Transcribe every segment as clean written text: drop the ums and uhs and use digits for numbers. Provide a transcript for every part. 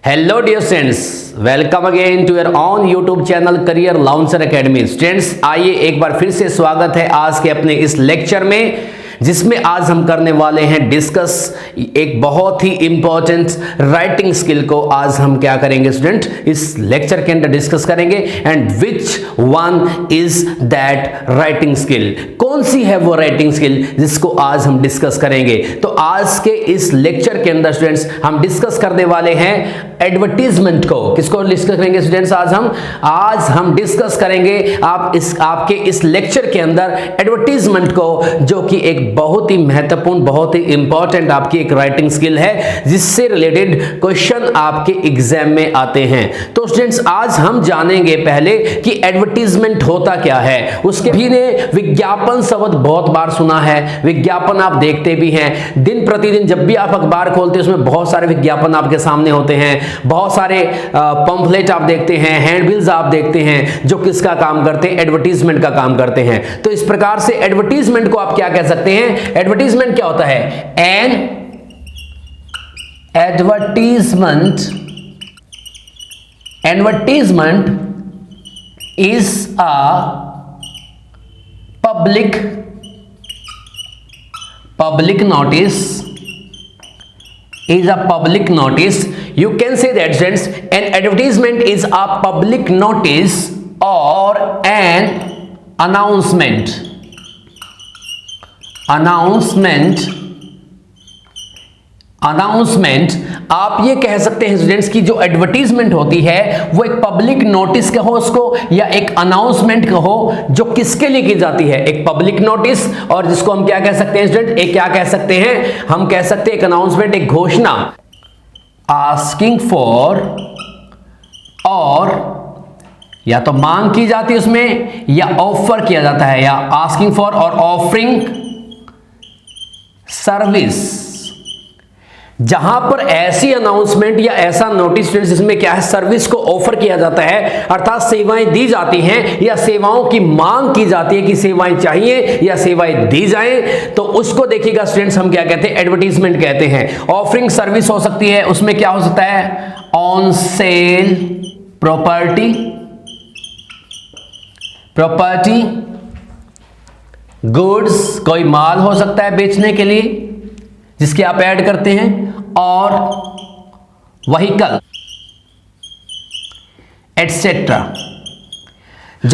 Hello dear students, welcome again to your own YouTube channel career launcher academy. Students आइए एक बार फिर से स्वागत है आज के अपने इस लेक्चर में, जिसमें आज हम करने वाले हैं डिस्कस एक बहुत ही इंपॉर्टेंट राइटिंग स्किल को। आज हम क्या करेंगे स्टूडेंट, इस लेक्चर के अंदर डिस्कस करेंगे and which one is that writing skill, कौन सी है वो राइटिंग स्किल जिसको आज हम डिस्कस करेंगे। तो आज के इस लेक्चर के अंदर स्टूडेंट्स हम डिस्कस करने वाले हैं एडवर्टीजमेंट को। किसको डिस्कस करेंगे स्टूडेंट्स? आज हम डिस्कस करेंगे आपके इस लेक्चर के अंदर एडवर्टीजमेंट को, जो कि एक बहुत ही महत्वपूर्ण, बहुत ही इंपॉर्टेंट आपकी एक राइटिंग स्किल है, जिससे रिलेटेड क्वेश्चन आपके एग्जाम में आते हैं। तो स्टूडेंट्स आज हम जानेंगे पहले कि एडवर्टीजमेंट होता क्या है। उसके भी ने विज्ञापन शब्द बहुत बार सुना है, विज्ञापन आप देखते भी हैं दिन प्रतिदिन। जब भी आप अखबार खोलते हैं उसमें बहुत सारे विज्ञापन आपके सामने होते हैं, बहुत सारे पंफलेट आप देखते हैं, हैंडबिल्स आप देखते हैं, जो किसका काम करते हैं, एडवर्टीजमेंट का काम करते हैं। तो इस प्रकार से एडवर्टीजमेंट को आप क्या कह सकते हैं? एडवर्टीजमेंट क्या होता है? N advertisement is a public notice. You can say that students, an advertisement is a public notice or an announcement आप ये कह सकते हैं स्टूडेंट्स कि जो एडवर्टीजमेंट होती है वो एक पब्लिक नोटिस कहो उसको, या एक अनाउंसमेंट कहो, जो किसके लिए की जाती है? एक पब्लिक नोटिस, और जिसको हम क्या कह सकते हैं स्टूडेंट? एक क्या कह सकते हैं? हम कह सकते हैं एक अनाउंसमेंट, एक घोषणा, आस्किंग फॉर, और या तो मांग की जाती है उसमें, या ऑफर किया जाता है, या आस्किंग फॉर और ऑफरिंग सर्विस। जहां पर ऐसी अनाउंसमेंट या ऐसा नोटिस जिसमें क्या है, सर्विस को ऑफर किया जाता है, अर्थात सेवाएं दी जाती हैं या सेवाओं की मांग की जाती है कि सेवाएं चाहिए या सेवाएं दी जाएं, तो उसको देखिएगा स्टूडेंट्स हम क्या कहते हैं? एडवर्टीजमेंट कहते हैं। ऑफरिंग सर्विस हो सकती है, उसमें क्या हो सकता है? ऑन सेल प्रॉपर्टी, गुड्स, कोई माल हो सकता है बेचने के लिए जिसके आप ऐड करते हैं, और व्हीकल एटसेट्रा।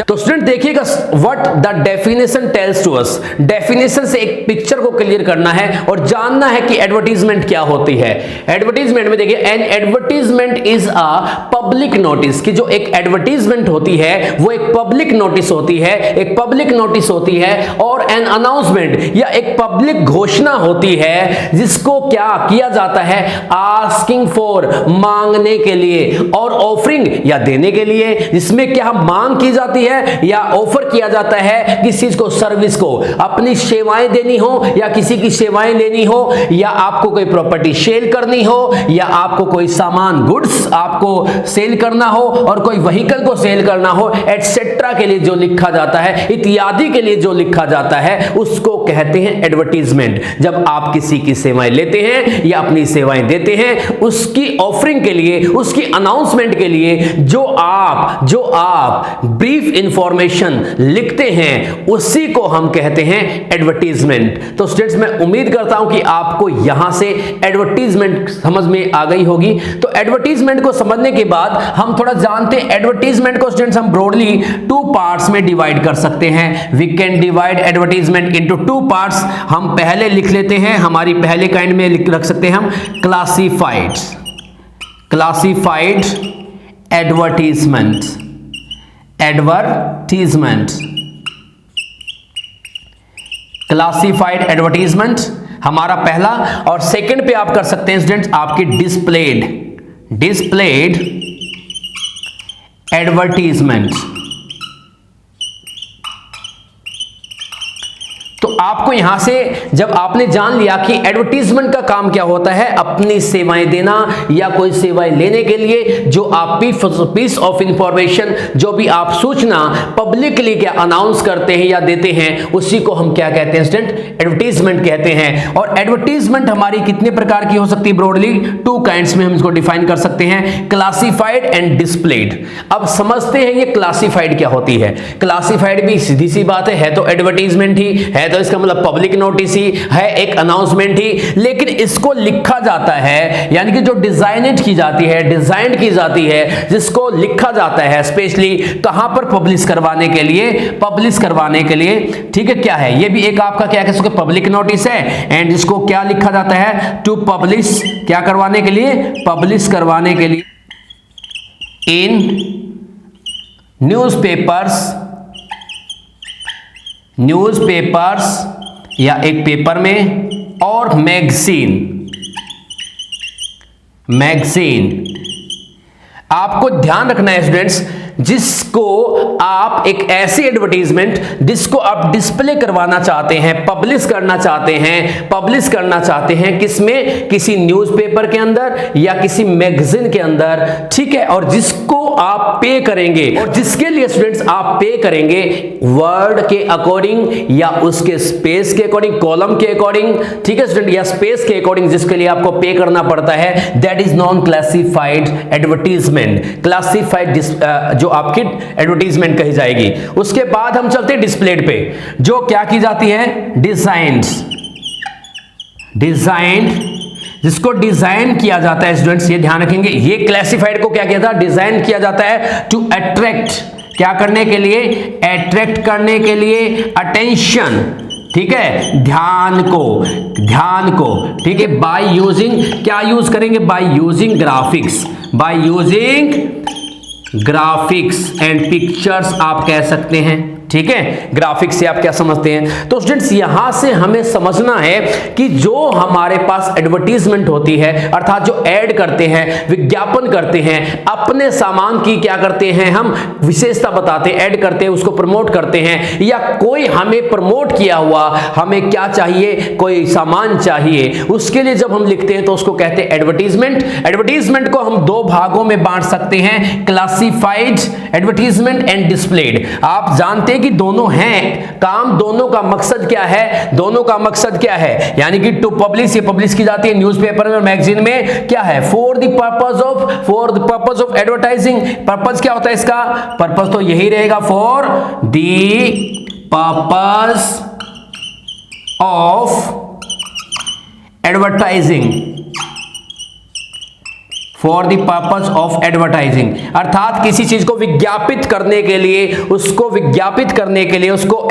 तो स्टूडेंट देखिएगा what the definition tells to us. Definition से एक पिक्चर को क्लियर करना है और जानना है कि एडवर्टीजमेंट क्या होती है। एडवर्टीजमेंट में देखिए, N advertisement is a public notice, कि जो एक एडवर्टीजमेंट होती है वो एक पब्लिक नोटिस होती है, एक पब्लिक नोटिस होती है, और एन अनाउंसमेंट या एक पब्लिक घोषणा होती है, जिसको क्या किया जाता है? आस्किंग फॉर, मांगने के लिए, और ऑफरिंग या देने के लिए, जिसमें क्या मांग की जाती है या ऑफर किया जाता है किसी चीज को, सर्विस को, अपनी सेवाएं देनी हो या किसी की सेवाएं लेनी हो, या आपको कोई प्रॉपर्टी सेल करनी हो, या आपको कोई सामान गुड्स आपको सेल करना हो, और कोई व्हीकल को सेल करना हो, एटसेट्रा के लिए जो लिखा जाता है, इत्यादि के लिए जो लिखा जाता है, उसको कहते हैं एडवर्टीजमेंट। जब आप किसी की सेवाएं लेते हैं या अपनी सेवाएं देते हैं, उसकी ऑफरिंग के लिए, उसकी अनाउंसमेंट के लिए जो आप ब्रीफ इंफॉर्मेशन लिखते हैं, उसी को हम कहते हैं एडवर्टीजमेंट। तो स्टूडेंट्स मैं उम्मीद करता हूं कि आपको यहां से एडवर्टीजमेंट समझ में आ गई होगी। तो एडवर्टीजमेंट को समझने के बाद हम थोड़ा जानते हैं एडवर्टीजमेंट को स्टूडेंट्स हम ब्रॉडली 2 पार्ट्स में डिवाइड कर सकते हैं। We can divide advertisement into 2 parts. हम पहले लिख लेते हैं, हमारी पहले काइंड में रख सकते हैं हम क्लासिफाइड एडवर्टीजमेंट। क्लासिफाइड एडवर्टीजमेंट हमारा पहला, और सेकंड पे आप कर सकते हैं स्टूडेंट्स आपकी डिस्प्लेड एडवर्टीजमेंट। तो आपको यहां से जब आपने जान लिया कि एडवर्टीजमेंट का काम क्या होता है, अपनी सेवाएं देना या कोई सेवाएं लेने के लिए जो आप पीस ऑफ इंफॉर्मेशन, जो भी आप सूचना पब्लिकली क्या अनाउंस करते हैं या देते हैं, उसी को हम क्या कहते हैं स्टूडेंट, एडवर्टीजमेंट कहते हैं। और एडवर्टीजमेंट हमारी कितने प्रकार की हो सकती है ब्रॉडली, 2 काइंड्स में हम इसको डिफाइन कर सकते हैं, क्लासिफाइड एंड डिस्प्लेड। अब समझते हैं ये क्लासिफाइड क्या होती है। क्लासिफाइड भी सीधी सी बात है तो एडवर्टीजमेंट ही है, तो इसका मतलब पब्लिक नोटिस ही है, एक अनाउंसमेंट ही, लेकिन इसको लिखा जाता है, यानी कि जो डिजाइनेड की जाती है, डिजाइन की जाती है, जिसको लिखा जाता है स्पेशली कहां पर, पब्लिश करवाने के लिए, ठीक है। क्या है ये भी एक आपका क्या कह सकते पब्लिक नोटिस है, एंड जिसको क्या लिखा जाता है, टू पब्लिश, क्या करवाने के लिए, पब्लिश करवाने के लिए इन न्यूज़पेपर्स या एक पेपर में, और मैगजीन। आपको ध्यान रखना है स्टूडेंट्स, जिसको आप एक ऐसी एडवर्टीजमेंट जिसको आप डिस्प्ले करवाना चाहते हैं, पब्लिश करना चाहते हैं किसमें, किसी न्यूज़पेपर के अंदर या किसी मैगजीन के अंदर, ठीक है। और जिसको आप पे करेंगे, और जिसके लिए स्टूडेंट्स आप पे करेंगे वर्ड के अकॉर्डिंग या उसके स्पेस के अकॉर्डिंग, कॉलम के अकॉर्डिंग, ठीक है स्टूडेंट, या स्पेस के अकॉर्डिंग जिसके लिए आपको पे करना पड़ता है, that is non classified advertisement. Classified जो आपकी एडवर्टीजमेंट कही जाएगी। उसके बाद हम चलते हैं डिस्प्लेड पे, जो क्या की जाती है, डिजाइन, जिसको डिजाइन किया जाता है स्टूडेंट्स, ये ध्यान रखेंगे, ये क्लासिफाइड को क्या किया था, डिजाइन किया जाता है टू अट्रैक्ट, क्या करने के लिए, अट्रैक्ट करने के लिए अटेंशन, ठीक है, ध्यान को, ठीक है, बाय यूजिंग, क्या यूज करेंगे, by using graphics and pictures आप कह सकते हैं, ठीक है। ग्राफिक्स से आप क्या समझते हैं, तो स्टूडेंट्स यहां से हमें समझना है कि जो हमारे पास एडवर्टीजमेंट होती है, अर्थात जो ऐड करते हैं, विज्ञापन करते हैं, अपने सामान की क्या करते हैं, हम विशेषता बताते हैं, ऐड करते हैं, उसको प्रमोट करते हैं, या कोई हमें प्रमोट किया हुआ, हमें क्या चाहिए, कोई सामान चाहिए, उसके लिए जब हम लिखते हैं तो उसको कहते हैं एडवर्टीजमेंट। एडवर्टीजमेंट को हम 2 भागों में बांट सकते हैं, क्लासिफाइड एडवर्टीजमेंट एंड डिस्प्लेड। आप जानते कि दोनों हैं, काम दोनों का मकसद क्या है, यानी कि टू पब्लिश, ये पब्लिश की जाती है न्यूज़पेपर में और मैगजीन में, क्या है, for the purpose of advertising. Purpose क्या होता है इसका, पर्पस तो यही रहेगा, for the purpose of advertising, for the purpose of advertising, अर्थात किसी चीज को विज्ञापित करने के लिए, उसको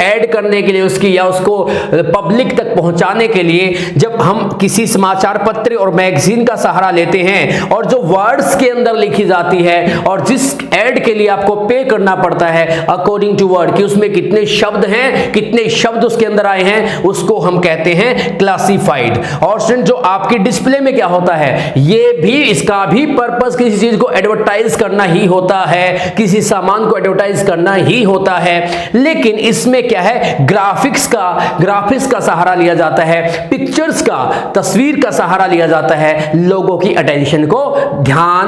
ऐड करने के लिए, उसकी या उसको पब्लिक तक पहुंचाने के लिए, जब हम किसी समाचार पत्र और मैगजीन का सहारा लेते हैं, और जो वर्ड्स के अंदर लिखी जाती है, और जिस ऐड के लिए आपको पे करना पड़ता है अकॉर्डिंग टू वर्ड, कि उसमें कितने शब्द हैं, कितने शब्द उसके अंदर आए हैं, उसको हम कहते हैं क्लासिफाइड। और स्टूडेंट जो आपके डिस्प्ले में क्या होता है, ये भी, इसका भी पर्पस किसी चीज को एडवर्टाइज करना ही होता है, किसी सामान को एडवर्टाइज करना ही होता है, लेकिन इसमें क्या है, ग्राफिक्स का सहारा लिया जाता है, पिक्चर्स का, तस्वीर का सहारा लिया जाता है, लोगों की अटेंशन को ध्यान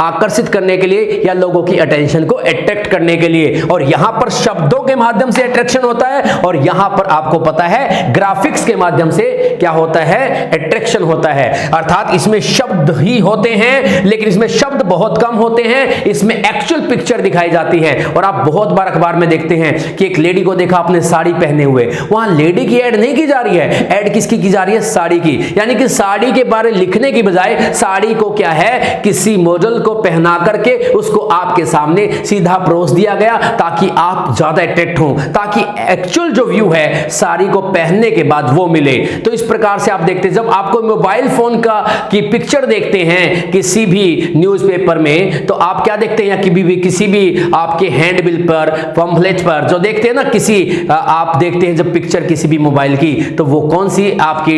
आकर्षित करने के लिए या लोगों की अटेंशन को अट्रैक्ट करने के लिए। और यहां पर शब्दों के माध्यम से अट्रैक्शन होता है, और यहां पर आपको पता है ग्राफिक्स के माध्यम से क्या होता है, अट्रैक्शन होता है। अर्थात इसमें शब्द ही होते हैं, लेकिन इसमें शब्द बहुत कम होते हैं, इसमें एक्चुअल पिक्चर दिखाई जाती है। और आप बहुत बार अखबार में देखते हैं कि एक लेडी को देखा आपने साड़ी पहने हुए, वहां लेडी की ऐड नहीं की जा रही है, ऐड किसकी की जा रही है, साड़ी की। यानी कि साड़ी के बारे में लिखने की बजाय साड़ी को क्या है, किसी मॉडल को पहना करके उसको आपके सामने सीधा परोस दिया गया, ताकि आप ज्यादा अट्रैक्ट हो, ताकि एक्चुअल जो व्यू है साड़ी को पहनने के बाद वो मिले। तो इस प्रकार से आप देखते हैं, जब आपको मोबाइल फोन की पिक्चर देखते हैं किसी भी न्यूज़पेपर में, तो आप क्या देखते हैं, या किसी भी आपके हैंडबिल पर, पंफलेट पर जो देखते हैं ना, किसी आप देखते हैं जब पिक्चर किसी भी मोबाइल की, तो वो कौन सी आपकी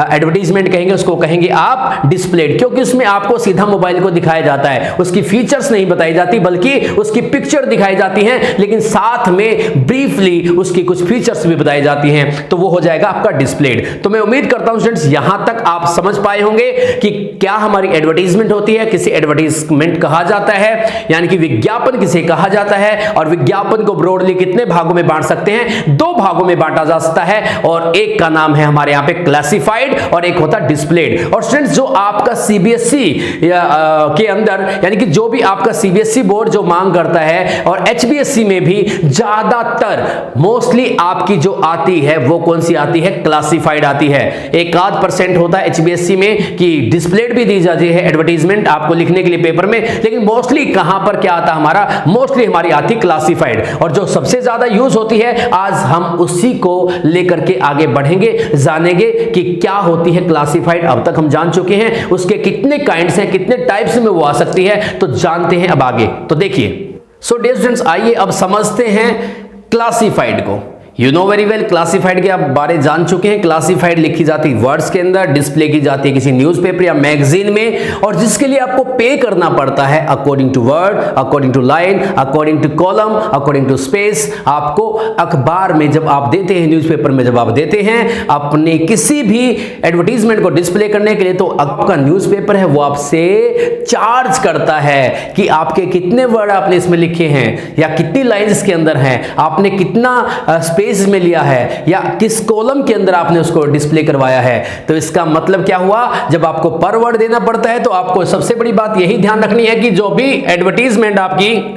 एडवर्टीजमेंट कहेंगे, उसको कहेंगे आप डिस्प्लेड, क्योंकि उसमें आपको सीधा मोबाइल को दिखाया जाता है, उसकी फीचर्स नहीं बताई जाती बल्कि उसकी पिक्चर दिखाई जाती है, लेकिन साथ में ब्रीफली उसकी कुछ फीचर्स भी बताई जाती हैं, तो वो हो जाएगा आपका डिस्प्लेड। तो मैं उम्मीद करता हूं स्टूडेंट्स यहां तक आप समझ पाए होंगे कि क्या हमारी एडवर्टीजमेंट होती है, किसे एडवर्टीजमेंट कहा जाता है, यानी कि विज्ञापन किसे कहा जाता है, और विज्ञापन को ब्रॉडली कितने भागों में बांट सकते हैं, दो भागों में बांटा जा सकता है, और एक का नाम है हमारे यहां पे क्लासिफाइड और एक होता है डिस्प्लेड। और स्टूडेंट्स जो आपका सीबीएसई के अंदर, यानी कि जो भी आपका सीबीएसई बोर्ड जो मांग करता है, और एचबीएसई में भी ज्यादातर मोस्टली आपकी जो आती है वो कौन सी आती है, क्लासिफाइड आती है। एक आध % होता है एचबीएसई में कि डिस्प्लेड भी दी जाती है एडवर्टीजमेंट आपको लिखने के लिए पेपर में, लेकिन मोस्टली कहां पर क्या आता है हमारा, मोस्टली हमारी आती क्लासिफाइड, और जो सबसे ज्यादा यूज होती है आज हम उसी को लेकर के आगे बढ़ेंगे, जानेंगे कि क्या होती है क्लासिफाइड। अब तक हम जान चुके हैं उसके कितने काइंड्स हैं, कितने टाइप्स में वो आ सकती है, तो जानते हैं अब आगे। तो देखिए सो डियर स्टूडेंट्स, आइए अब समझते हैं क्लासिफाइड को। You know very well, classified के आप बारे जान चुके हैं। क्लासिफाइड लिखी जाती है वर्ड्स के अंदर, डिस्प्ले की जाती है किसी न्यूज़पेपर या मैगजीन में, और जिसके लिए आपको पे करना पड़ता है according to word, according to line, according to column, according to space. आपको अखबार में जब आप देते हैं, न्यूज़पेपर में जब आप देते हैं अपने किसी भी एडवर्टीजमेंट को डिस्प्ले करने के लिए, तो आपका न्यूज़पेपर है वो आपसे चार्ज करता है कि आपके कितने वर्ड आपने इसमें लिखे हैं, या कितनी लाइंस के अंदर हैं, आपने कितना स्पेस में लिया है, या किस कॉलम के अंदर आपने उसको डिस्प्ले करवाया है। तो इसका मतलब क्या हुआ, जब आपको पर वर्ड देना पड़ता है तो आपको सबसे बड़ी बात यही ध्यान रखनी है कि जो भी एडवर्टीजमेंट आपकी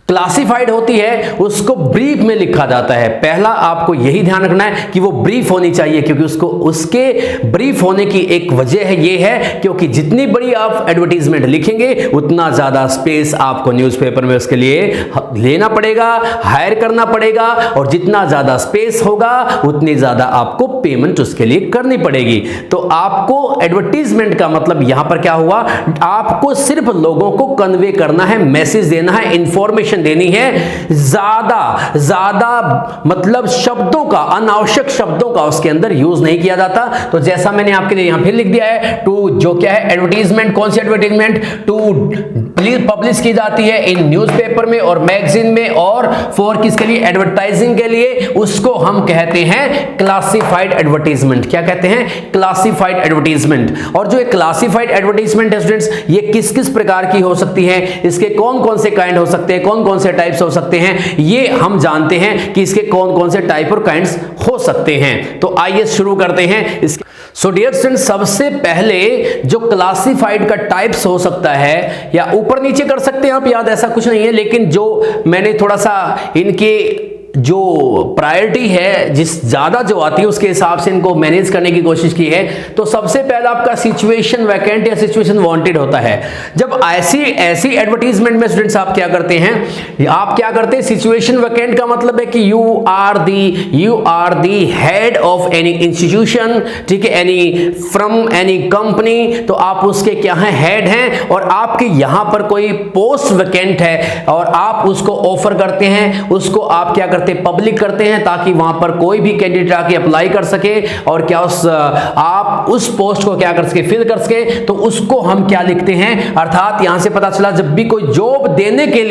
क्लासिफाइड होती है उसको ब्रीफ में लिखा जाता है। पहला आपको यही ध्यान रखना है कि वो ब्रीफ होनी चाहिए, क्योंकि उसको उसके ब्रीफ होने की एक वजह है, ये है क्योंकि जितनी बड़ी आप एडवर्टीजमेंट लिखेंगे उतना ज्यादा स्पेस आपको न्यूज़पेपर में उसके लिए लेना पड़ेगा, हायर करना पड़ेगा, और जितना ज्यादा स्पेस होगा उतनी ज्यादा आपको पेमेंट उसके लिए करनी पड़ेगी। तो आपको एडवर्टीजमेंट का मतलब यहां पर क्या हुआ, आपको सिर्फ लोगों को कन्वे करना है, मैसेज देना है, इंफॉर्मेशन देनी है, ज्यादा मतलब शब्दों का, अनावश्यक शब्दों का उसके अंदर यूज नहीं किया जाता। तो जैसा मैंने आपके लिए यहां फिर लिख दिया है, टू जो क्या है एडवर्टीजमेंट, कौन सी एडवर्टीजमेंट, टू पब्लिश की जाती है इन न्यूज़पेपर में और मैगजीन में, और फॉर किसके लिए, एडवर्टाइजिंग के लिए, उसको हम कहते हैं क्लासिफाइड एडवर्टीजमेंट। क्या कहते हैं, क्लासिफाइड एडवर्टीजमेंट। और जो क्लासिफाइड एडवर्टीजमेंट है स्टूडेंट्स, ये किस किस प्रकार की हो सकती है, इसके कौन कौन से काइंड हो सकते हैं, कौन कौन से टाइप्स हो सकते हैं, ये हम जानते हैं कि इसके कौन कौन से टाइप और काइंड्स हो सकते हैं। तो आइए शुरू करते हैं इसके। सो डियर स्टूडेंट्स, सबसे पहले जो क्लासिफाइड का टाइप्स हो सकता है, या ऊपर नीचे कर सकते हैं आप, याद ऐसा कुछ नहीं है, लेकिन जो मैंने थोड़ा सा इनके जो प्रायोरिटी है, जिस ज्यादा जो आती है उसके हिसाब से इनको मैनेज करने की कोशिश की है। तो सबसे पहला आपका सिचुएशन वैकेंट या सिचुएशन वांटेड होता है। जब ऐसी एडवर्टीजमेंट में स्टूडेंट्स आप क्या करते हैं, सिचुएशन वैकेंट का मतलब है कि you are the head of any institution, ठीक है, एनी फ्रॉम एनी कंपनी, तो आप उसके क्या हैं, हेड हैं, और आपके यहां पर कोई पोस्ट वैकेंट है और आप उसको ऑफर करते हैं, उसको आप क्या करते, पब्लिक करते हैं, ताकि वहां पर कोई भी कैंडिडेट आके अप्लाई कर सके और क्या आप उस पोस्ट को क्या कर सके, फिल कर सके। तो उसको हम क्या लिखते हैं, अर्थात यहां से पता चला जब भी कोई जॉब देने के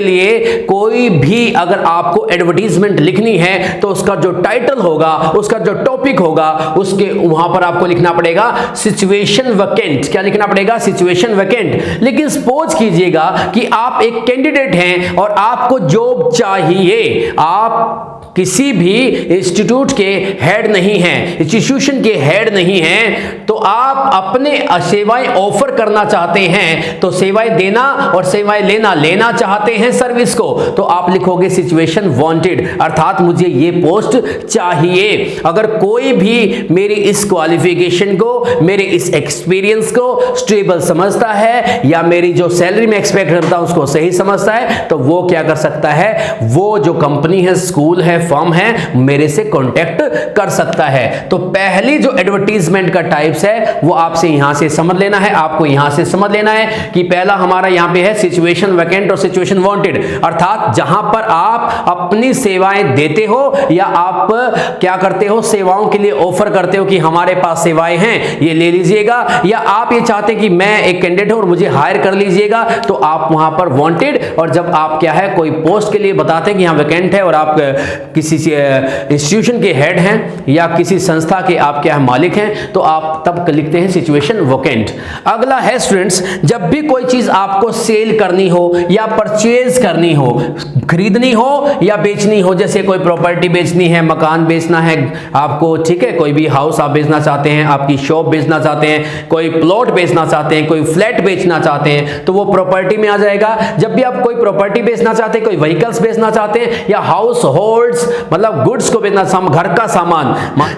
लिए कोई भी अगर आपको एडवर्टीजमेंट लिखनी है, तो उसका जो टाइटल होगा, उसका जो टॉपिक होगा, उसके वहां पर आपको लिखना पड़ेगा सिचुएशन वैकेंट। क्या लिखना पड़ेगा, सिचुएशन वैकेंट। लेकिन सपोज कीजिएगा कि आप एक कैंडिडेट हैं और आपको जॉब चाहिए, आप किसी भी इंस्टीट्यूट के हेड नहीं हैं, इंस्टीट्यूशन के हेड नहीं हैं, तो आप अपने सेवाएं ऑफर करना चाहते हैं, तो सेवाएं देना और सेवाएं लेना चाहते हैं सर्विस को, तो आप लिखोगे सिचुएशन वांटेड, अर्थात मुझे ये पोस्ट चाहिए। अगर कोई भी मेरी इस क्वालिफिकेशन को, मेरे इस एक्सपीरियंस को स्टेबल समझता है, या मेरी जो सैलरी में एक्सपेक्ट करता हूं उसको सही समझता है, तो वो क्या कर सकता है, वो जो कंपनी है, स्कूल है, फर्म है मेरे से कांटेक्ट कर सकता है। तो पहली जो एडवर्टीजमेंट का टाइप्स है वो आपसे यहां से समझ लेना है, आपको यहां से समझ लेना है कि पहला हमारा यहां पे है सिचुएशन वैकेंट और सिचुएशन वांटेड, अर्थात जहां पर आप अपनी सेवाएं देते हो या आप क्या करते हो, सेवाओं के लिए ऑफर करते हो कि हमारे पास सेवाएं हैं ये ले लीजिएगा, या आप ये चाहते हैं कि मैं एक कैंडिडेट हूं और मुझे हायर कर लीजिएगा, तो आप वहां पर वांटेड, और जब आप क्या है कोई पोस्ट के लिए बताते हैं कि यहां वैकेंट है और आप किसी इंस्टीट्यूशन के हेड हैं या किसी संस्था के आप क्या है मालिक हैं, तो आप तब लिखते हैं सिचुएशन वैकेंट। अगला है स्टूडेंट्स, जब भी कोई चीज आपको सेल करनी हो या परचेज करनी हो, खरीदनी हो या बेचनी हो, जैसे कोई प्रॉपर्टी बेचनी है, मकान बेचना है आपको, ठीक है, कोई भी हाउस आप बेचना चाहते हैं, आपकी शॉप बेचना चाहते हैं, कोई प्लॉट बेचना चाहते हैं, कोई फ्लैट बेचना चाहते हैं, तो वो प्रॉपर्टी में आ जाएगा। जब भी आप कोई प्रॉपर्टी बेचना चाहते हैं, कोई व्हीकल्स बेचना चाहते हैं या हाउस होल्ड्स मतलब गुड्स को बेचना, घर का सामान,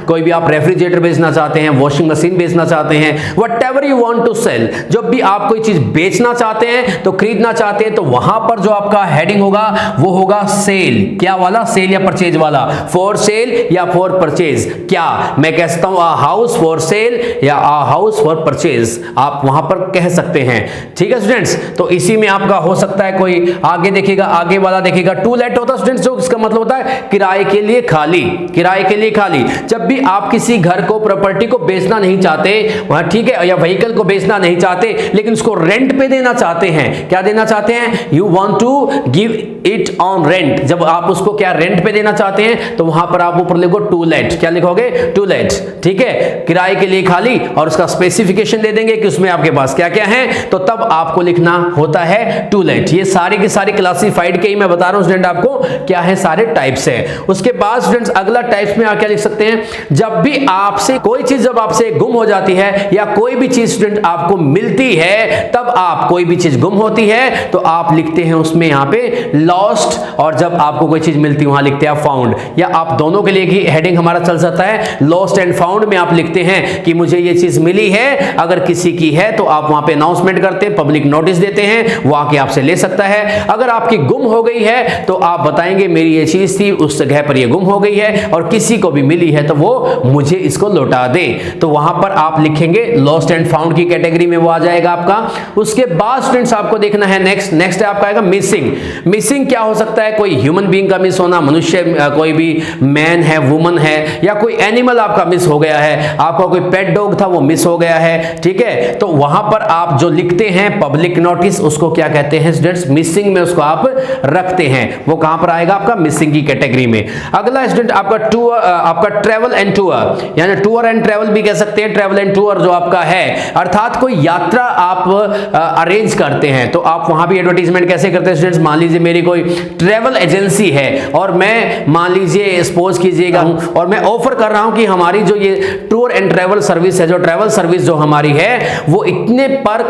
कोई भी आप रेफ्रिजरेटर बेचना चाहते हैं, वॉशिंग मशीन बेचना चाहते हैं, whatever you want to sell, जब भी आप कोई चीज बेचना चाहते हैं तो खरीदना चाहते हैं, तो वहां पर जो आपका हेडिंग होगा वो होगा सेल। क्या वाला? सेल या परचेज वाला, फॉर सेल या फॉर परचेज। क्या मैं कह सकता हूं अ हाउस फॉर सेल या अ हाउस फॉर परचेज, आप वहां पर कह सकते हैं। ठीक है स्टूडेंट्स, तो इसी में आपका हो सकता है कोई आगे देखिएगा, आगे वाला देखिएगा टू लेट होता है स्टूडेंट्स, जो इसका मतलब होता है किराए के लिए खाली, किराए के लिए खाली। जब भी आप किसी घर को, प्रॉपर्टी को बेचना नहीं चाहते वहां, ठीक है, या व्हीकल को बेचना नहीं चाहते लेकिन उसको रेंट पे देना चाहते हैं, क्या देना चाहते हैं, you want to give it on rent, जब आप उसको क्या रेंट पे देना चाहते हैं तो वहां पर आप ऊपर लिखो टू लेट, क्या लिखोगे, टू लेट, ठीक है, किराए के लिए खाली, और उसका स्पेसिफिकेशन दे देंगे कि उसमें आपके पास क्या क्या है, तो तब आपको लिखना होता है टू लेट। ये सारी की सारी क्लासिफाइड के ही मैं बता रहा हूं स्टूडेंट आपको क्या है, सारे टाइप्स है। उसके बाद स्टूडेंट्स अगला टाइप्स में आप क्या लिख सकते हैं, जब भी आपसे कोई चीज जब आपसे गुम हो जाती है या कोई भी चीज स्टूडेंट आपको मिलती है, तब आप कोई भी चीज गुम होती है तो आप लिखते हैं उसमें यहां पे लॉस्ट, और जब आपको कोई चीज मिलती है वहां लिखते हैं फाउंड, या आप दोनों के लिए ही हेडिंग हमारा चल सकता है, लॉस्ट एंड फाउंड में आप लिखते हैं कि मुझे ये चीज मिली है, अगर किसी की है तो आप वहां पे अनाउंसमेंट करते हैं, पब्लिक नोटिस देते हैं, वो आके आपसे ले सकता है। अगर आपकी गुम हो गई है तो आप बताएंगे मेरी ये चीज थी, उस जगह पर ये गुम हो गई है और किसी को भी मिली है तो वो मुझे इसको लौटा दे, तो वहां पर आप लिखेंगे लॉस्ट एंड फाउंड की कैटेगरी में वो आ जाएगा आपका। उसके बाद स्टूडेंट्स आपको देखना है नेक्स्ट आपका आएगा मिसिंग। मिसिंग क्या हो सकता है, कोई ह्यूमन बीइंग का मिस होना, मनुष्य कोई भी मैन है, वुमन है, या कोई एनिमल आपका मिस हो गया है, आपका कोई पेट डॉग था वो मिस हो गया है, ठीक है, तो वहां पर आप जो लिखते हैं पब्लिक नोटिस, उसको क्या कहते हैं स्टूडेंट्स, मिसिंग में उसको आप रखते हैं, वो कहां पर आएगा आपका मिसिंग की कैटेगरी में। अगला स्टूडेंट आपका टूर, आपका ट्रैवल एंड टूर, यानी टूर एंड ट्रैवल भी कह सकते हैं, ट्रैवल एंड टूर जो आपका है, अर्थात कोई यात्रा आप अरेंज करते हैं, तो आप वहां भी एडवर्टाइजमेंट कैसे करते हैं स्टूडेंट्स, मान लीजिए मेरी कोई ट्रैवल एजेंसी है और मैं मान लीजिए सपोज कीजिएगा और मैं ऑफर कर रहा हूं कि हमारी जो ये टूर एंड ट्रैवल सर्विस है, जो ट्रैवल सर्विस जो हमारी है वो इतने पर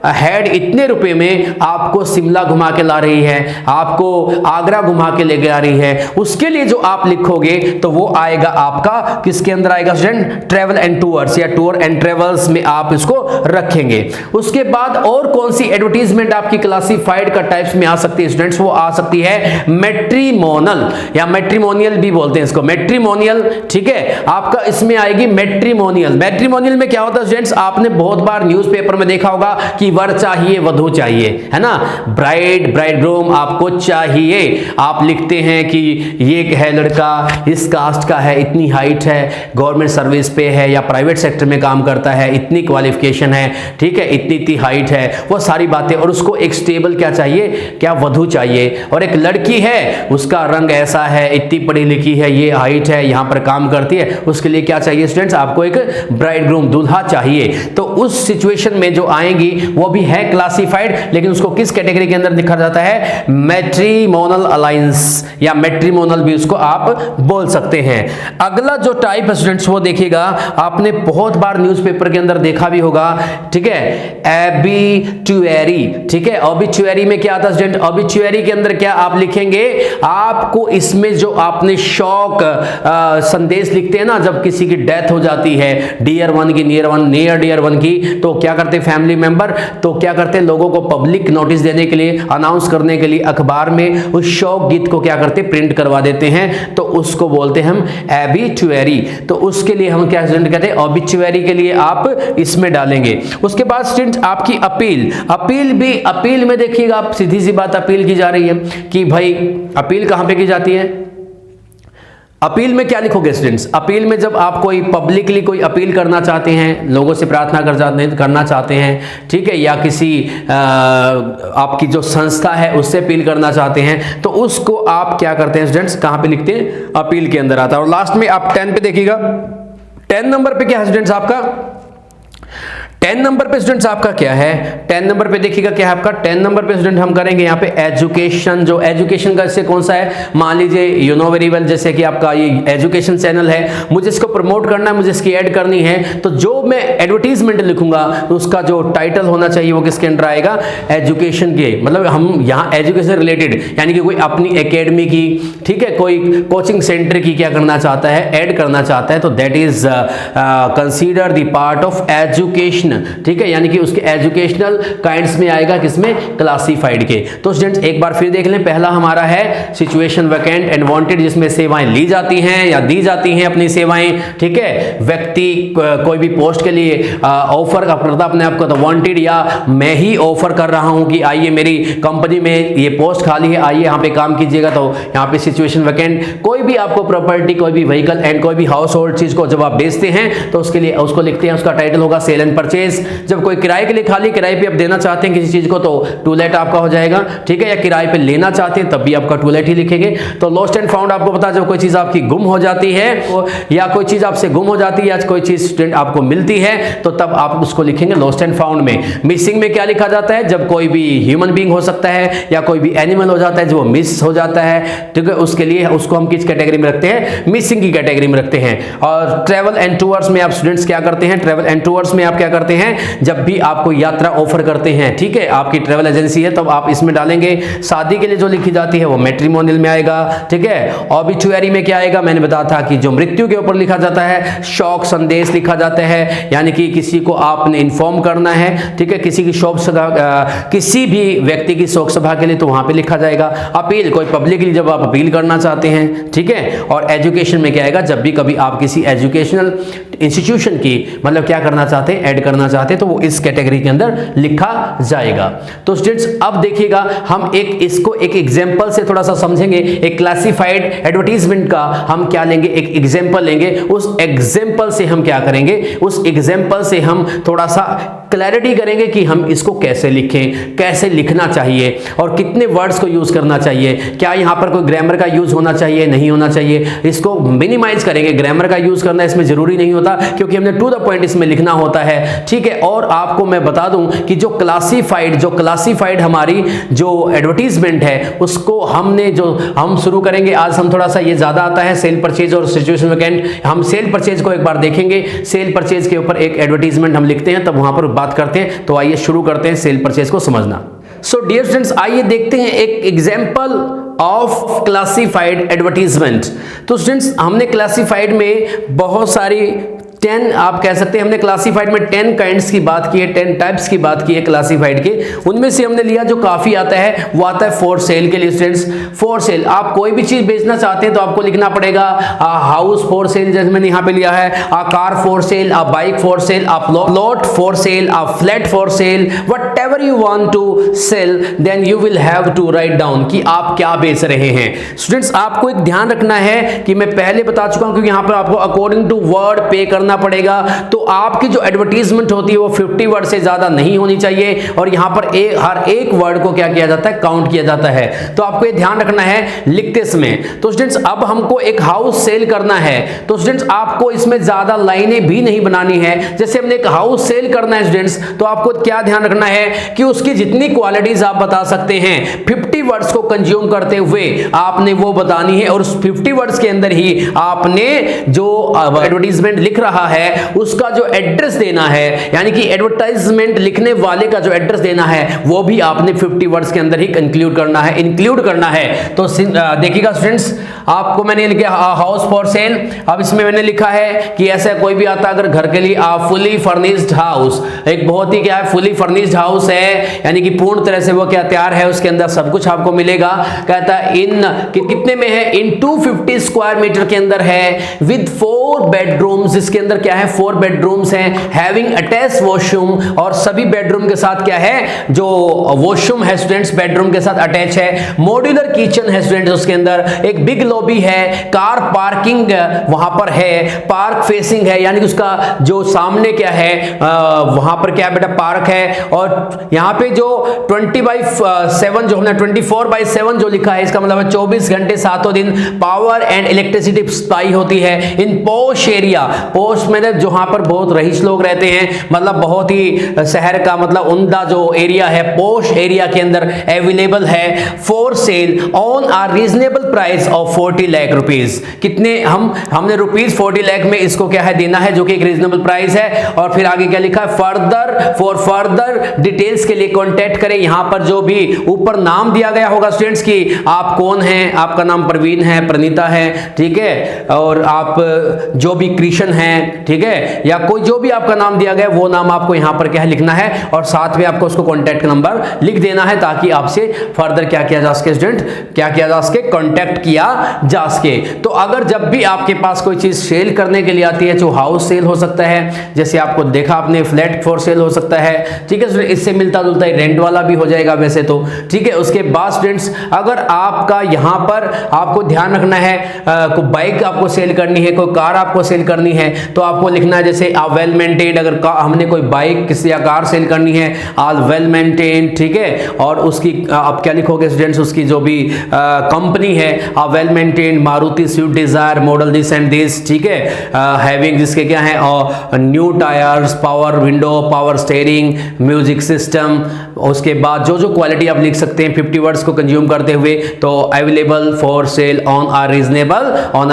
हेड इतने रुपए में आपको शिमला घुमा के ला रही है, आपको आगरा घुमा के लेके आ रही है, उसके लिए जो आप लिखोगे तो वो आएगा आपका किसके अंदर आएगा स्टूडेंट, ट्रैवल एंड टूर्स या टूर एंड ट्रैवल्स में आप इसको रखेंगे। उसके बाद और कौन सी एडवर्टीजमेंट आपकी क्लासिफाइड का टाइप्स में आ सकती है स्टूडेंट्स, वो आ सकती है मैट्रिमोनल या मैट्रिमोनियल भी बोलते हैं इसको, मैट्रिमोनियल, ठीक है, आपका इसमें आएगी मैट्रिमोनियल। मैट्रिमोनियल में क्या होता है स्टूडेंट्स, आपने बहुत बार न्यूज़पेपर में देखा होगा कि वर चाहिए वधू चाहिए, है ना, ब्राइड ब्राइडग्रूम आपको चाहिए, आप लिखते हैं कि ये है लड़का इस कास्ट का है, इतनी हाइट है, गवर्नमेंट सर्विस पे है या प्राइवेट सेक्टर में काम करता है, इतनी क्वालिफिकेशन है, ठीक है, इतनी हाइट है, वो सारी बातें, और उसको एक स्टेबल क्या चाहिए, क्या वधू चाहिए, और एक लड़की है उसका रंग ऐसा है, इतनी पढ़ी लिखी है, ये हाइट है, यहां पर काम करती है, उसके लिए क्या चाहिए स्टूडेंट्स, आपको एक ब्राइडग्रूम दूल्हा चाहिए। तो उस सिचुएशन में जो आएंगी वो भी है क्लासिफाइड, लेकिन उसको किस कैटेगरी के अंदर लिखा जाता है, मैट्रिमोनल अलायंस या मैट्रिमोनल भी उसको आप बोल सकते हैं। अगला जो टाइप है स्टूडेंट्स वो देखिएगा, आपने बहुत बार न्यूज़पेपर के अंदर देखा भी होगा, ठीक है, एबिचुअरी, ठीक है, ऑबिचुअरी में क्या आता है स्टूडेंट, ऑबिचुअरी के अंदर क्या क्या आप लिखेंगे, आपको इसमें जो आपने शॉक संदेश लिखते हैं ना, जब किसी की डेथ हो जाती है, डियर वन की, नियर डियर वन की, तो क्या करते हैं फैमिली मेंबर, तो क्या करते हैं लोगों को पब्लिक नोटिस देने के लिए, अनाउंस करने के लिए अखबार में उस शोक गीत को क्या करते प्रिंट करवा देते हैं, तो उसको बोलते हैं हम एबिचुअरी। तो उसके लिए हम क्या स्टूडेंट कहते हैं, ऑबिचुअरी के लिए आप इसमें डालेंगे। उसके बाद स्टूडेंट आपकी अपील में देखिएगा आप, सीधी सी बात अपील की जा रही है कि भाई अपील कहां पे की जाती है, अपील में क्या लिखोगे स्टूडेंट्स, अपील में जब आप कोई पब्लिकली कोई अपील करना चाहते हैं, लोगों से प्रार्थना करना चाहते हैं, ठीक है, या किसी आपकी जो संस्था है उससे अपील करना चाहते हैं, तो उसको आप क्या करते हैं स्टूडेंट्स, कहां पे लिखते हैं, अपील के अंदर आता है। और लास्ट में आप 10 पे देखिएगा, 10 नंबर पे क्या है स्टूडेंट्स आपका, 10 नंबर पे स्टूडेंट्स आपका क्या है, 10 नंबर पे देखिएगा क्या है आपका, 10 नंबर पे स्टूडेंट हम करेंगे यहाँ पे एजुकेशन। जो एजुकेशन का इससे कौन सा है, मान लीजिए यू नो वेरी वेल, जैसे कि आपका ये एजुकेशन चैनल है, मुझे इसको प्रमोट करना है, मुझे इसकी ऐड करनी है, तो जो मैं एडवर्टीजमेंट लिखूंगा तो उसका जो टाइटल होना चाहिए वो किसके अंडर आएगा, एजुकेशन के। मतलब हम यहाँ एजुकेशन रिलेटेड, यानी कि कोई अपनी एकेडमी की, ठीक है, कोई कोचिंग सेंटर की क्या करना चाहता है, ऐड करना चाहता है, तो that is consider the part of education, ठीक है, यानी कि उसके एजुकेशनल काइंड्स में आएगा, किसमें, क्लासिफाइड के। तो स्टूडेंट्स एक बार फिर देख लें, पहला हमारा है सिचुएशन वैकेंट एंड वांटेड, जिसमें सेवाएं ली जाती हैं या दी जाती हैं अपनी सेवाएं, ठीक है, व्यक्ति कोई भी पोस्ट के लिए ऑफर करता अपने आप को, तो वांटेड, या मैं ही ऑफर कर रहा हूं कि आइए मेरी कंपनी में ये पोस्ट खाली है, आइए यहां पे काम कीजिएगा, तो यहां पे सिचुएशन वैकेंट। कोई भी आपको प्रॉपर्टी, कोई भी व्हीकल एंड कोई भी हाउस होल्ड चीज को जब आप बेचते हैं तो उसके लिए उसको लिखते हैं, उसका टाइटल होगा सेल एंड परचेज। जब कोई किराए के लिए खाली किराए पे आप देना चाहते हैं किसी चीज को, तो टू लेट आपका हो जाएगा, ठीक है, या किराए पे लेना चाहते हैं तब भी आपका टू लेट ही लिखेंगे। तो लॉस्ट एंड फाउंड आपको पता है, जब कोई चीज आपकी गुम हो जाती है या कोई चीज आपसे गुम हो जाती है या कोई चीज स्टूडेंट आपको मिलती है, तो तब आप उसको लिखेंगे लॉस्ट एंड फाउंड में। मिसिंग में क्या लिखा जाता है, जब कोई भी ह्यूमन बीइंग हो सकता है या कोई भी एनिमल हो जाता है जो मिस हो जाता है, ठीक है, उसके लिए उसको हम किस कैटेगरी में रखते हैं, मिसिंग की कैटेगरी में रखते हैं। और ट्रैवल एंड टूर्स में आप स्टूडेंट्स क्या करते हैं, ट्रैवल एंड टूर्स में आप क्या करते हैं, जब भी आपको यात्रा ऑफर करते हैं, ठीक है, आपकी ट्रैवल एजेंसी है, तब आप इसमें डालेंगे। शादी के लिए जो लिखी जाती है वो मैट्रिमोनियल में आएगा, ठीक है। ऑबिचुअरी में क्या आएगा, मैंने बताया था कि जो मृत्यु के ऊपर लिखा जाता है, शोक संदेश लिखा जाता है, यानी कि किसी को आपने इन्फॉर्म करना है, ठीक है, किसी की शोक सभा, किसी भी व्यक्ति की शोक सभा के लिए, तो वहां पे लिखा जाएगा। अपील, कोई पब्लिकली जब आप अपील करना चाहते हैं, ठीक है। और एजुकेशन में क्या आएगा, जब भी कभी आप किसी एजुकेशनल इंस्टीट्यूशन की मतलब क्या करना चाहते हैं, ऐड करना चाहते हैं, तो वो इस कैटेगरी के अंदर लिखा जाएगा। तो स्टूडेंट्स अब देखिएगा, हम इसको एक एग्जांपल से थोड़ा सा समझेंगे। एक क्लासिफाइड एडवर्टाइजमेंट का हम क्या लेंगे, एक एग्जांपल लेंगे, उस एग्जांपल से हम क्या करेंगे, उस एग्जांपल से हम थोड़ा सा क्लैरिटी करेंगे कि हम इसको कैसे लिखें, कैसे लिखना चाहिए और कितने वर्ड्स को यूज करना चाहिए, क्या यहां पर कोई ग्रामर का यूज होना चाहिए, नहीं होना चाहिए, इसको मिनिमाइज करेंगे। ग्रामर का यूज करना इसमें जरूरी नहीं होता, क्योंकि हमने टू द पॉइंट इसमें लिखना होता है, ठीक है। और आपको मैं बता दूं कि जो क्लासिफाइड हमारी जो एडवर्टीजमेंट है, उसको हम शुरू करेंगे। आज हम थोड़ा सा ये ज्यादा आता है सेल परचेज और सिचुएशन वैकेंट। हम सेल परचेज को एक बार देखेंगे, सेल परचेज के ऊपर एक एडवर्टीजमेंट हम लिखते हैं, तब वहां पर बात करते हैं। तो आइए शुरू करते हैं सेल परचेज को समझना। सो डियर स्टूडेंट्स, आइए देखते हैं एक एग्जांपल ऑफ क्लासिफाइड एडवर्टीजमेंट। तो स्टूडेंट्स, हमने क्लासिफाइड में बहुत सारी 10 आप कह सकते हैं, हमने क्लासिफाइड में 10 काइंड्स की बात की है, 10 टाइप्स की बात की है क्लासिफाइड के। उनमें से हमने लिया जो काफी आता है, वो आता है फॉर सेल के लिए। स्टूडेंट्स, फॉर सेल, आप कोई भी चीज बेचना चाहते हैं तो आपको लिखना पड़ेगा हाउस फॉर सेल, जैसे मैंने यहाँ पे लिया है, car for sale, bike for sale, plot for sale, flat for sale, whatever you want to sell, then you will have to write down कि आप क्या बेच रहे हैं। स्टूडेंट्स, आपको एक ध्यान रखना है कि मैं पहले बता चुका हूं, क्योंकि यहाँ पर आपको अकॉर्डिंग टू वर्ड पे करना पड़ेगा। तो आपकी जो एडवर्टीजमेंट होती है वो 50 वर्ड से ज्यादा नहीं होनी चाहिए, और यहां पर हर एक वर्ड को क्या किया जाता है, काउंट किया जाता है। तो आपको ये ध्यान रखना है लिखते समय। तो स्टूडेंट्स, अब हमको एक हाउस सेल करना है, तो स्टूडेंट्स आपको इसमें ज्यादा लाइनें भी नहीं बनानी है। जैसे हमने एक हाउस सेल करना है स्टूडेंट्स, तो आपको क्या ध्यान रखना है कि उसकी जितनी क्वालिटीज आप बता सकते हैं, 50 वर्ड्स को कंज्यूम करते हुए आपने वो बतानी है, और उस 50 वर्ड्स के अंदर ही आपने जो एडवर्टीजमेंट लिख रहा रहा है उसका जो एड्रेस देना है, यानी कि एडवर्टाइजमेंट लिखने वाले का जो एड्रेस देना है वो भी आपने 50 वर्ड्स के अंदर ही इंक्लूड करना है। तो देखिएगा स्टूडेंट्स, आपको मैंने लिखा हाउस फॉर सेल। अब इसमें मैंने लिखा है कि ऐसा कोई भी आता अगर घर के लिए फुली फर्निश्ड हाउस, एक बहुत ही क्या है फुली फर्निश्ड हाउस है, यानी कि पूर्ण तरह से वो क्या तैयार है, उसके अंदर सब कुछ आपको मिलेगा। कहता है कितने में है, इन 250 स्क्वायर मीटर के अंदर है, विद 4 बेडरूम्स, इसके अंदर क्या है 4 बेडरूम्स हैं, हैविंग अटैच वॉशरूम, और सभी बेडरूम के साथ क्या है जो वॉशरूम है स्टूडेंट्स बेडरूम के साथ अटैच है, मॉड्यूलर किचन है स्टूडेंट्स, उसके अंदर एक बिग लॉबी है, कार पार्किंग वहां पर है, पार्क फेसिंग है, यानी कि उसका जो सामने क्या है वहां पर क्या बेटा पार्क है, और यहां पे जो 20/7 जो हमने 24/7 जो लिखा है, इसका मतलब है 24 घंटे 7 दिन पावर एंड इलेक्ट्रिसिटी सप्लाई होती है इन पोश एरिया। पोश में जहां पर बहुत रईस लोग रहते हैं, मतलब बहुत ही शहर का मतलब उम्दा जो एरिया है, पोश एरिया के अंदर अवेलेबल है for sale on a reasonable price of 40 lakh rupees. कितने हमने रुपीस 40 लाख में इसको क्या है देना है, जो कि एक रीजनेबल प्राइस है। और फिर आगे क्या लिखा है, फर्दर डिटेल्स के लिए कांटेक्ट करें। यहां पर जो भी ऊपर नाम दिया गया होगा स्टूडेंट्स की आप कौन हैं, आपका नाम प्रवीण है, प्रणीता है, ठीक है, और आप जो भी कृष्ण हैं, ठीक है, या कोई जो भी आपका नाम दिया गया वो नाम आपको यहां पर क्या है लिखना है, और साथ में आपको उसको कांटेक्ट नंबर लिख देना है ताकि आपसे फर्दर क्या किया जा सके स्टूडेंट, क्या किया जा सके, कांटेक्ट किया जा सके। तो अगर जब भी आपके पास कोई चीज सेल करने के लिए आती है, जो हाउस सेल हो सकता है, जैसे आपको देखा आपने फ्लैट फॉर सेल हो सकता है, ठीक है, इससे मिलता जुलता ही रेंट वाला भी हो जाएगा वैसे तो, ठीक है। उसके बाद स्टूडेंट्स अगर आपका यहां पर आपको ध्यान रखना है, कोई बाइक आपको सेल करनी है, कोई कार आपको सेल करनी है, तो आपको लिखना है जैसे वेल मेंटेन्ड। अगर हमने कोई बाइक किसी या कार सेल करनी है, ऑल वेल मेंटेन्ड, ठीक है, और उसकी आप क्या लिखोगे स्टूडेंट्स, उसकी जो भी कंपनी है well maintained, Maruti Swift Dzire model this and this, ठीक है, हैविंग जिसके क्या है और new tyres, power window, power steering, music system. उसके बाद जो जो क्वालिटी आप लिख सकते हैं 50 वर्ड्स को कंज्यूम करते हुए, तो available for sale on a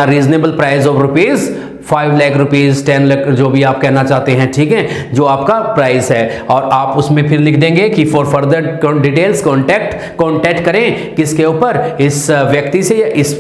reasonable price of rupees 5 lakh rupees, 10 lakh, जो भी आप कहना चाहते हैं, ठीक है, जो आपका प्राइस है। और आप उसमें फिर लिख देंगे कि फॉर फर्दर डिटेल्स कॉन्टैक्ट करें किसके ऊपर, इस व्यक्ति से या इस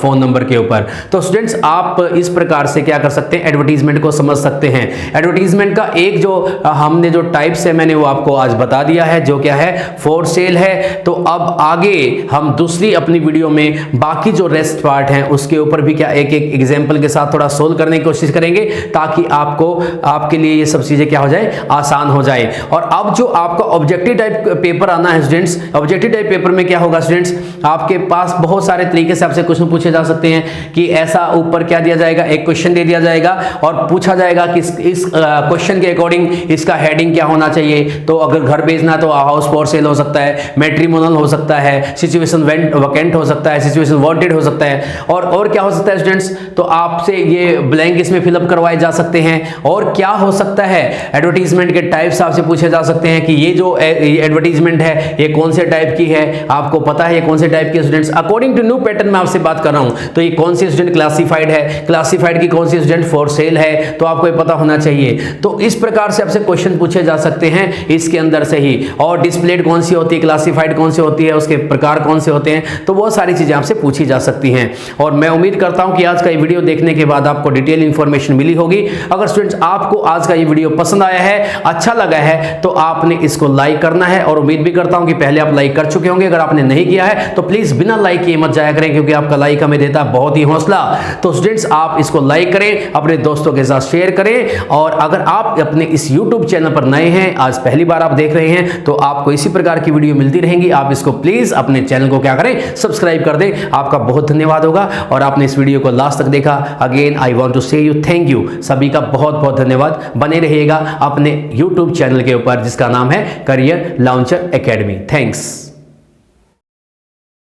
फोन नंबर के ऊपर। तो स्टूडेंट्स आप इस प्रकार से क्या कर सकते हैं, एडवर्टीजमेंट को समझ सकते हैं। एडवर्टीजमेंट का एक जो हमने जो टाइप्स है मैंने वो आपको आज बता दिया है, जो क्या है फॉर सेल है। तो अब आगे हम दूसरी अपनी वीडियो में बाकी जो रेस्ट पार्ट है उसके ऊपर भी क्या एक एक एग्जाम्पल के साथ थोड़ा सोल्व करने की कोशिश करेंगे, ताकि आपके लिए ये सब चीजें क्या हो जाए, आसान हो जाए। और अब जो आपका ऑब्जेक्टिव टाइप पेपर आना है स्टूडेंट्स, ऑब्जेक्टिव टाइप पेपर में क्या होगा स्टूडेंट्स, आपके पास बहुत सारे तरीके से आपसे क्वेश्चन पूछे जा सकते हैं कि ऐसा ऊपर क्या दिया जाएगा, एक क्वेश्चन दे दिया जाएगा और पूछा जाएगा कि इस क्वेश्चन के अकॉर्डिंग इसका हेडिंग क्या होना चाहिए। तो अगर घर बेचना तो हाउस फॉर सेल हो सकता है, मैट्रिमोनियल हो सकता है, सिचुएशन वैकेंट हो सकता है, सिचुएशन वांटेड हो सकता है, और क्या हो सकता है स्टूडेंट्स। तो आपसे ये ब्लैंक इसमें फिलअप करवाए जा सकते हैं। और क्या हो सकता है, एडवर्टीजमेंट के टाइप्स आपसे पूछे जा सकते हैं कि ये जो एडवर्टीजमेंट है ये कौन से टाइप की है, आपको पता है ये कौन से टाइप की students, according to new pattern में आपसे बात कर रहा हूं, तो ये कौन सी स्टूडेंट क्लासिफाइड है, क्लासिफाइड की कौन सी स्टूडेंट फॉर सेल है, तो आपको ये पता होना चाहिए। तो इस प्रकार से आपसे क्वेश्चन पूछे जा सकते हैं इसके अंदर से ही। और डिस्प्लेड कौन सी होती है, क्लासिफाइड कौन सी होती है, उसके प्रकार कौन से होते हैं, तो वो सारी चीजें आपसे पूछी जा सकती हैं। और मैं उम्मीद करता हूं कि आज का ये वीडियो देखने के बाद आपको डिटेल इंफॉर्मेशन मिली होगी। अगर स्टूडेंट्स आपको आज का ये वीडियो पसंद आया है, अच्छा लगा है, तो आपने इसको लाइक करना है। और उम्मीद भी करता हूं कि पहले आप लाइक कर चुके होंगे। अगर आपने नहीं किया है तो प्लीज बिना लाइक किए मत जाया करें, क्योंकि आपका लाइक हमें देता है बहुत ही हौसला। तो स्टूडेंट्स आप इसको लाइक करें, अपने दोस्तों के साथ शेयर करें। और अगर आप अपने इस YouTube चैनल पर नए हैं, आज पहली बार आप देख रहे हैं, तो आपको इसी प्रकार की वीडियो मिलती रहेंगी। आप इसको प्लीज अपने चैनल को क्या करें, सब्सक्राइब कर दें। आपका बहुत धन्यवाद होगा। और आपने इस वीडियो को लास्ट तक देखा, अगेन आई वांट टू से यू थैंक यू। सभी का बहुत बहुत धन्यवाद। बने रहिएगा अपने YouTube चैनल के ऊपर जिसका नाम है करियर लॉन्चर एकेडमी। थैंक्स।